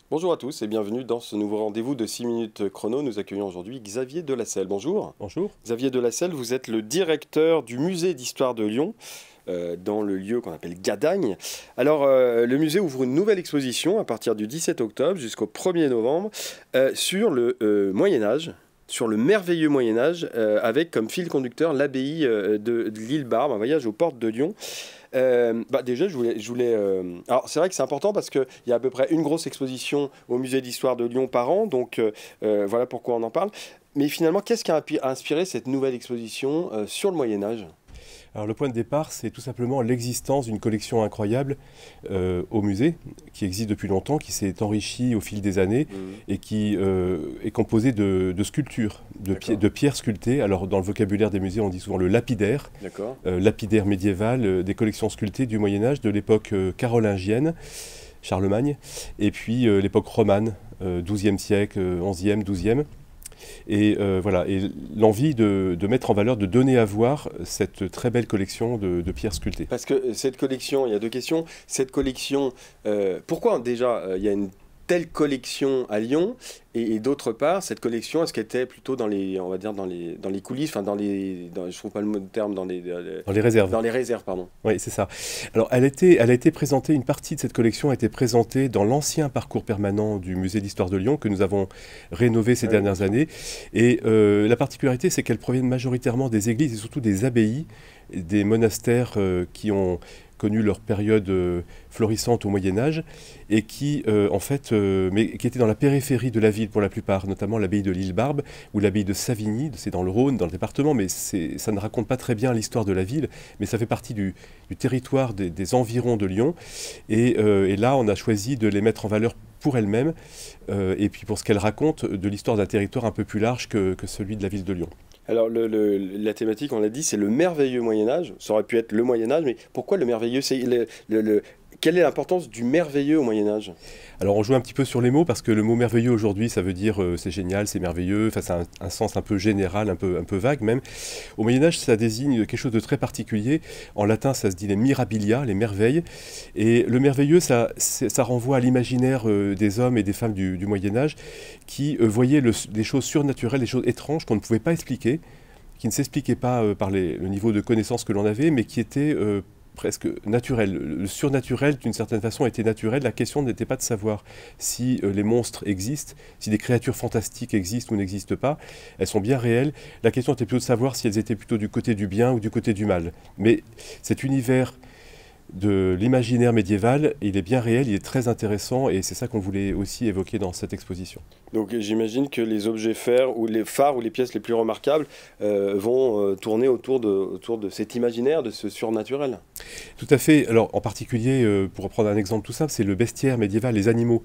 Bonjour à tous et bienvenue dans ce nouveau rendez-vous de 6 minutes chrono. Nous accueillons aujourd'hui Xavier Delasselle. Bonjour. Bonjour. Xavier Delasselle, vous êtes le directeur du musée d'histoire de Lyon, dans le lieu qu'on appelle Gadagne. Alors, le musée ouvre une nouvelle exposition à partir du 17 octobre jusqu'au 1er novembre sur le Moyen-Âge. Sur le merveilleux Moyen-Âge, avec comme fil conducteur l'abbaye de l'île Barbe, un voyage aux portes de Lyon. Déjà, alors, c'est vrai que c'est important parce qu'il y a à peu près une grosse exposition au musée d'histoire de Lyon par an, donc voilà pourquoi on en parle. Mais finalement, qu'est-ce qui a inspiré cette nouvelle exposition sur le Moyen-Âge? Alors le point de départ, c'est tout simplement l'existence d'une collection incroyable au musée, qui existe depuis longtemps, qui s'est enrichie au fil des années et qui est composée de sculptures, de pierres sculptées. Alors dans le vocabulaire des musées, on dit souvent le lapidaire, lapidaire médiéval, des collections sculptées du Moyen-Âge, de l'époque carolingienne, Charlemagne, et puis l'époque romane, XIIe siècle, XIe, XIIe. Et voilà, et l'envie de mettre en valeur, de donner à voir cette très belle collection de pierres sculptées. Parce que cette collection, il y a deux questions. Cette collection, pourquoi déjà il y a une telle collection à Lyon et d'autre part, cette collection, est-ce qu'elle était plutôt dans les, on va dire, dans les coulisses, enfin je trouve pas le mot de terme, dans les réserves. Dans les réserves, pardon. Oui, c'est ça. Alors, elle a été présentée, une partie de cette collection a été présentée dans l'ancien parcours permanent du musée d'histoire de Lyon que nous avons rénové ces dernières années. Et la particularité, c'est qu'elle provient majoritairement des églises et surtout des abbayes, des monastères qui ont connu leur période florissante au Moyen-Âge et qui, mais qui étaient dans la périphérie de la ville pour la plupart, notamment l'abbaye de l'île Barbe ou l'abbaye de Savigny, c'est dans le Rhône, dans le département, mais ça ne raconte pas très bien l'histoire de la ville, mais ça fait partie du territoire des environs de Lyon. Et là, on a choisi de les mettre en valeur pour elles-mêmes, et puis pour ce qu'elles racontent de l'histoire d'un territoire un peu plus large que celui de la ville de Lyon. Alors, la thématique, on l'a dit, c'est le merveilleux Moyen-Âge. Ça aurait pu être le Moyen-Âge, mais pourquoi le merveilleux? Quelle est l'importance du merveilleux au Moyen-Âge? Alors, on joue un petit peu sur les mots, parce que le mot merveilleux aujourd'hui, ça veut dire c'est génial, c'est merveilleux, enfin, ça a un sens un peu général, un peu vague même. Au Moyen-Âge, ça désigne quelque chose de très particulier. En latin, ça se dit les mirabilia, les merveilles. Et le merveilleux, ça renvoie à l'imaginaire des hommes et des femmes du Moyen-Âge qui voyaient des choses surnaturelles, des choses étranges qu'on ne pouvait pas expliquer, qui ne s'expliquaient pas par le niveau de connaissance que l'on avait, mais qui étaient presque naturel. Le surnaturel, d'une certaine façon, était naturel. La question n'était pas de savoir si les monstres existent, si des créatures fantastiques existent ou n'existent pas. Elles sont bien réelles. La question était plutôt de savoir si elles étaient plutôt du côté du bien ou du côté du mal. Mais cet univers de l'imaginaire médiéval, il est bien réel, il est très intéressant et c'est ça qu'on voulait aussi évoquer dans cette exposition. Donc j'imagine que les objets phares ou les pièces les plus remarquables vont tourner autour de cet imaginaire, de ce surnaturel. Tout à fait. Alors en particulier, pour reprendre un exemple tout simple, c'est le bestiaire médiéval, les animaux.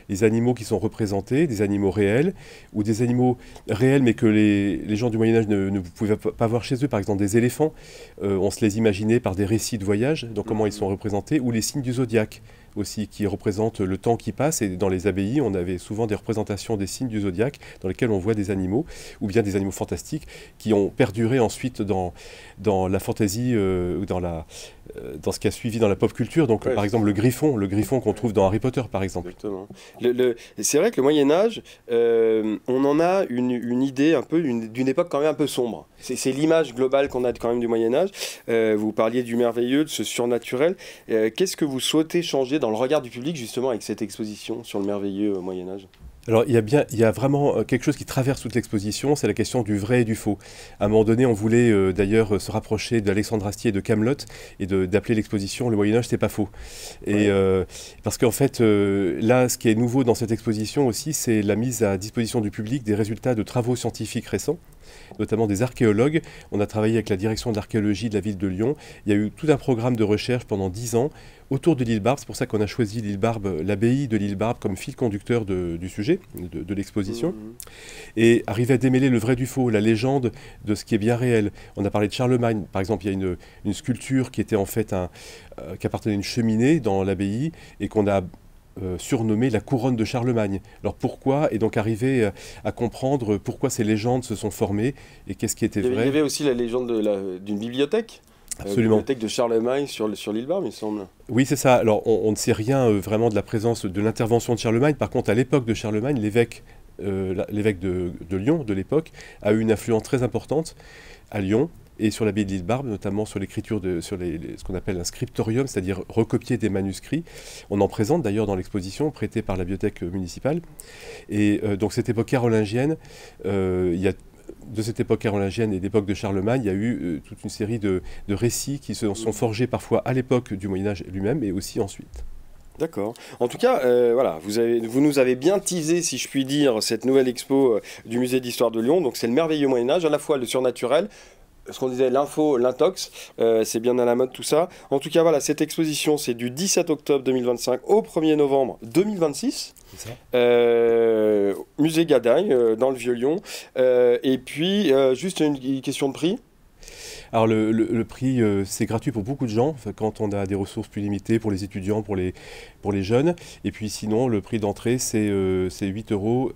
Les animaux qui sont représentés, des animaux réels, ou des animaux réels mais que les gens du Moyen-Âge ne pouvaient pas voir chez eux, par exemple des éléphants, on se les imaginait par des récits de voyage, donc comment ils sont représentés, ou les signes du zodiaque aussi, qui représentent le temps qui passe, et dans les abbayes, on avait souvent des représentations des signes du zodiaque, dans lesquels on voit des animaux, ou bien des animaux fantastiques, qui ont perduré ensuite dans la fantaisie, ou dans ce qui a suivi dans la pop culture, donc par exemple le griffon qu'on trouve dans Harry Potter par exemple. Exactement. C'est vrai que le Moyen-Âge, on en a une idée un peu d'une époque quand même un peu sombre. C'est l'image globale qu'on a quand même du Moyen-Âge. Vous parliez du merveilleux, de ce surnaturel. Qu'est-ce que vous souhaitez changer dans le regard du public justement avec cette exposition sur le merveilleux au Moyen-Âge? Alors il y a vraiment quelque chose qui traverse toute l'exposition, c'est la question du vrai et du faux. À un moment donné, on voulait d'ailleurs se rapprocher d'Alexandre Astier et de Kaamelott et d'appeler l'exposition Le Moyen-Âge, c'est pas faux. Et parce qu'en fait, là, ce qui est nouveau dans cette exposition aussi, c'est la mise à disposition du public des résultats de travaux scientifiques récents, notamment des archéologues. On a travaillé avec la direction d'archéologie de la ville de Lyon. Il y a eu tout un programme de recherche pendant 10 ans autour de l'île Barbe. C'est pour ça qu'on a choisi l'île Barbe, l'abbaye de l'île Barbe comme fil conducteur du sujet, de l'exposition. Et arriver à démêler le vrai du faux, la légende de ce qui est bien réel. On a parlé de Charlemagne. Par exemple, il y a une sculpture qui était en fait qui appartenait à une cheminée dans l'abbaye et qu'on a surnommée la couronne de Charlemagne. Alors pourquoi? Et donc arriver à comprendre pourquoi ces légendes se sont formées et qu'est-ce qui était vrai. Il y avait aussi la légende d'une bibliothèque. Absolument. Bibliothèque de Charlemagne sur l'île Barbe, il me semble. Oui, c'est ça. Alors, on ne sait rien vraiment de la présence, de l'intervention de Charlemagne. Par contre, à l'époque de Charlemagne, l'évêque de Lyon de l'époque a eu une influence très importante à Lyon et sur l'abbaye de l'île Barbe, notamment sur l'écriture ce qu'on appelle un scriptorium, c'est-à-dire recopier des manuscrits. On en présente d'ailleurs dans l'exposition prêtée par la bibliothèque municipale. Et donc cette époque carolingienne, de cette époque carolingienne et d'époque de Charlemagne, il y a eu toute une série de récits qui se sont forgés parfois à l'époque du Moyen-Âge lui-même et aussi ensuite. D'accord. En tout cas, voilà, vous nous avez bien teasé, si je puis dire, cette nouvelle expo du musée d'histoire de Lyon. Donc c'est le merveilleux Moyen-Âge, à la fois le surnaturel, ce qu'on disait, l'info, l'intox, c'est bien à la mode tout ça. En tout cas, voilà, cette exposition, c'est du 17 octobre 2025 au 1er novembre 2026. C'est ça. Musée Gadagne, dans le Vieux-Lyon. Et puis, juste une question de prix. Alors le prix, c'est gratuit pour beaucoup de gens, enfin, quand on a des ressources plus limitées pour les étudiants, pour les jeunes. Et puis sinon, le prix d'entrée, c'est 8 euros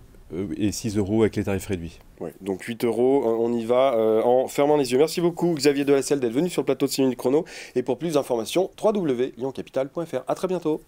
et 6 euros avec les tarifs réduits. Ouais, donc 8 euros, on y va en fermant les yeux. Merci beaucoup Xavier Delasselle d'être venu sur le plateau de 6 minutes chrono. Et pour plus d'informations, www.lyoncapital.fr. À très bientôt.